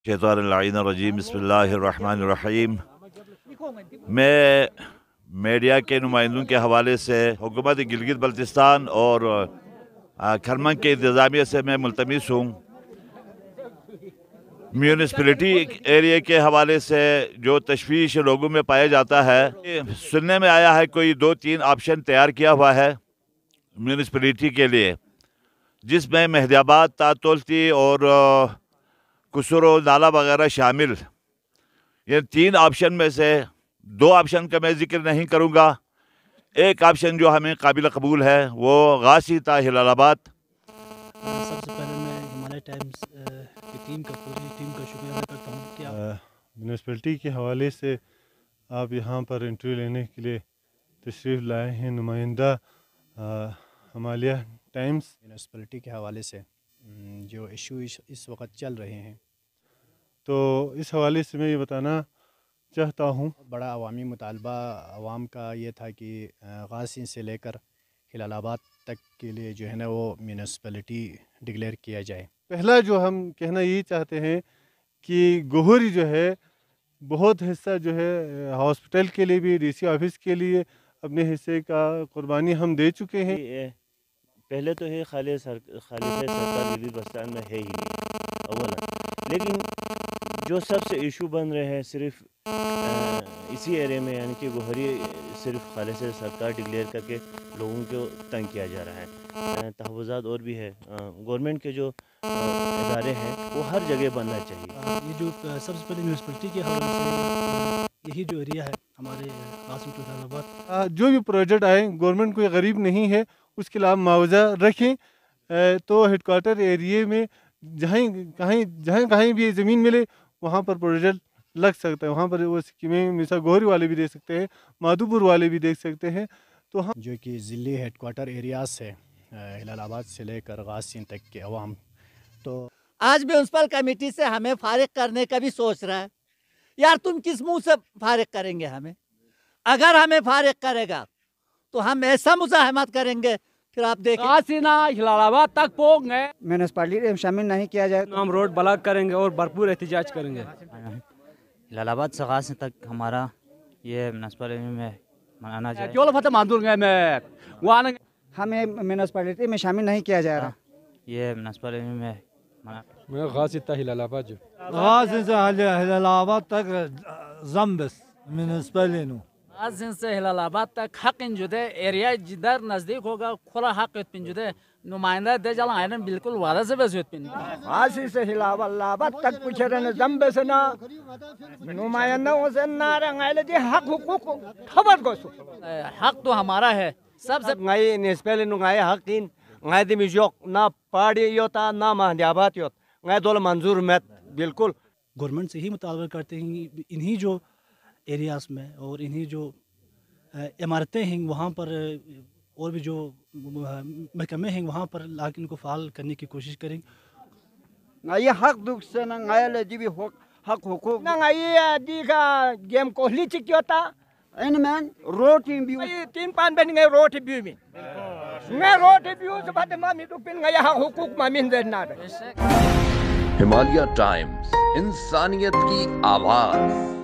शैतानिर्रजीम बिस्मिल्लाहिर्रहमानिर्रहीम। मैं मीडिया के नुमाइंदों के हवाले से हुकूमत गिलगित बल्तिस्तान और खरमन के इंतज़ामिया से मैं मुल्तमिस हूँ। म्यूनिसिपलिटी एरिया के हवाले से जो तशवीश लोगों में पाया जाता है, सुनने में आया है कोई 2-3 ऑप्शन तैयार किया हुआ है म्यूनिसिपलिटी के लिए, जिसमें मेहदियाबाद, तातुलती और कुसुर नाला वगैरह शामिल। ये 3 ऑप्शन में से 2 ऑप्शन का मैं जिक्र नहीं करूँगा। एक ऑप्शन जो हमें काबिल कबूल है वो गासी ता हिलालाबाद। सबसे पहले मैं हिमालय टाइम्स की पूरी टीम का शुक्रिया अदा करता हूँ कि म्यूनिसिपलिटी के हवाले से आप यहाँ पर इंटरव्यू लेने के लिए तशरीफ़ लाए हैं। नुमाइंदा हिमालय टाइम्स म्यूनिसिपलिटी के हवाले से जो इशू इस वक्त चल रहे हैं, तो इस हवाले से मैं ये बताना चाहता हूँ, बड़ा अवामी मुतालबा अवाम का ये था कि गासी से लेकर हिलालाबाद तक के लिए जो है ना वो म्यूनिसिपलिटी डिक्लेयर किया जाए। पहला जो हम कहना यही चाहते हैं कि गोहरी जो है बहुत हिस्सा जो है हॉस्पिटल के लिए भी, डीसी ऑफिस के लिए अपने हिस्से का कुर्बानी हम दे चुके हैं। पहले तो है खालिद सरकार गिलगित बल्तिस्तान में है ही नहीं अव्वल, लेकिन जो सबसे इशू बन रहे हैं सिर्फ इसी एरिया में, यानी कि गोहरी सिर्फ खालिद सरकार डिक्लेयर करके लोगों को तंग किया जा रहा है। तहफ़्फ़ुज़ात और भी है, गवर्नमेंट के जो इदारे हैं वो हर जगह बनना चाहिए। ये जो सबसे पहले म्यूनिसिपलिटी के हवाले से यही जो एरिया है हमारे गासी टू हिलालाबाद, जो भी प्रोजेक्ट आए, गवर्नमेंट कोई गरीब नहीं है, उसके लिए आप मुआवजा रखें। तो हेडक्वार्टर एरिया में जहाँ कहीं भी ज़मीन मिले वहाँ पर प्रोजेक्ट लग सकता है। वहाँ पर वो स्कीमें मिसाल गोहरी वाले भी देख सकते हैं, माधोपुर वाले भी देख सकते हैं। तो हम जो कि ज़िली हेडक्वार्टर एरियाज से हिलालाबाद से लेकर गासी तक के अवाम, तो आज म्यूनसिपल कमेटी से हमें फारिग करने का भी सोच रहा है। यार तुम किस मुंह से फारिग करेंगे हमें? अगर हमें फारिग करेगा तो हम ऐसा मुज़ाहमत करेंगे, फिर आप देखें गासी ना हिलालाबाद तक पहुँच गए, म्यूनिसिपलिटी में शामिल नहीं किया जाए हम रोड ब्लॉक करेंगे और भरपूर एहतजाज करेंगे। हिलालाबाद से गासी तक हमारा ये म्यूनिसिपलिटी में मनाना चाहिए। क्यों फतेह मानदूर गए में वहाँ हमें म्यूनिसिपलिटी में शामिल नहीं किया जा रहा। ये म्यूनिसिपलिटी में मैं गासी ता हिलालाबाद जो गासी से हिलालाबाद तक जम्बस म्यूनिसिपलिटी गासी से हिलालाबाद तक हक इंजुदे एरिया जिधर नजदीक होगा खुला हक पिंजुदे नुमाइंदा दे जला आयरन बिल्कुल वादा से बस पिन गासी से हिलालाबाद तक कुछ रहने जम्बस ना नुमाइंदा से ना रंगाइले जी हक हुकूक खबर को हक तो हमारा है सबसे ngai nispele nu ngai hakin ngai demi jok ना पाड़ी योता ना मेहदियाबाद योत ngai दोल मंजूर met बिल्कुल। गवर्नमेंट से ही मुतालबा करते हैं इन्हीं जो एरियाज़ में और इन्हीं जो इमारतें हैं वहाँ पर और भी जो महकमे हैं वहाँ पर लाके इनको फ़ाल करने की कोशिश करें। ngai हक दुख से ना ngai ले जी भी हक हुकूक ना ngai दी का गेम कोहली चिक्योता इनमें रोटी भी 3-5 ben ngai roti bi min ngai roti bi sebagai mami tu pin ngai hak hukuk mamin denna। Himalaya times, इंसानियत की आवाज़।